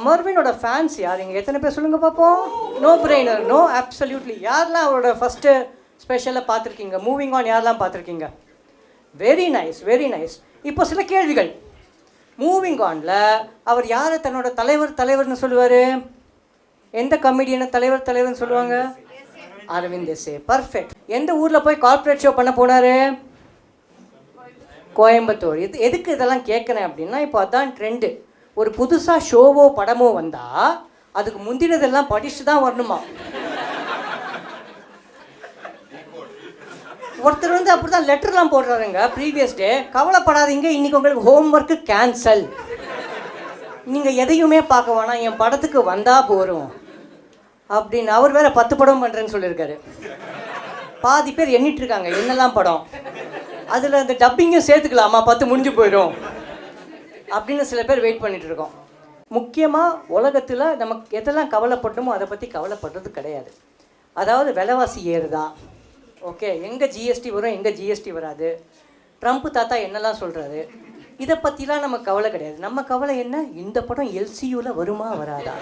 மர்வினோட fans யார் இங்கே எத்தனை பேர் சொல்லுங்கள் பார்ப்போம்? No brainer, no absolutely. யாரெல்லாம் அவரோட ஃபஸ்ட்டு ஸ்பெஷலாக பார்த்துருக்கீங்க? மூவிங் ஆன் யாரெல்லாம் பார்த்துருக்கீங்க? Very nice, very nice. இப்போ சில கேள்விகள். மூவிங் ஆனில் அவர் யாரை தன்னோட தலைவர்னு சொல்லுவார்? எந்த கமெடியனை தலைவர்னு சொல்லுவாங்க? அரவிந்த் தேசே. பர்ஃபெக்ட். எந்த ஊரில் போய் கார்ப்பரேட் ஷோ பண்ண போனார்? கோயம்புத்தூர். எதுக்கு இதெல்லாம் கேட்குறேன் அப்படின்னா, இப்போ அதான் ட்ரெண்டு. ஒரு புதுசாக ஷோவோ படமோ வந்தால் அதுக்கு முந்தினதெல்லாம் படிச்சுட்டு தான் வரணுமா? ஒருத்தர் வந்து அப்படி தான் லெட்டர்லாம் போடுறாருங்க ப்ரீவியஸ் டே. கவலைப்படாதீங்க, இன்றைக்கி உங்களுக்கு ஹோம்ஒர்க்கு கேன்சல், நீங்கள் எதையுமே பார்க்க வேணாம், என் படத்துக்கு வந்தால் போகிறோம் அப்படின்னு. அவர் வேறு 10 படம் பண்ணுறேன்னு சொல்லியிருக்காரு. பாதி பேர் எண்ணிட்டுருக்காங்க என்னெல்லாம் படம், அதில் அந்த டப்பிங்கும் சேர்த்துக்கலாமா, 10 முடிஞ்சு போயிடும் அப்படின்னு சில பேர் வெயிட் பண்ணிகிட்டு இருக்கோம். முக்கியமாக உலகத்தில் நமக்கு எதெல்லாம் கவலைப்பட்டோமோ அதை பற்றி கவலைப்படுறது கிடையாது. அதாவது விலைவாசி ஏறுதான், ஓகே, எங்கே ஜிஎஸ்டி வரும், எங்கே ஜிஎஸ்டி வராது, ட்ரம்ப் தாத்தா என்னெல்லாம் சொல்கிறாரு, இதை பற்றிலாம் நமக்கு கவலை கிடையாது. நம்ம கவலை என்ன, இந்த படம் எல்சியூவில் வருமா வராதா.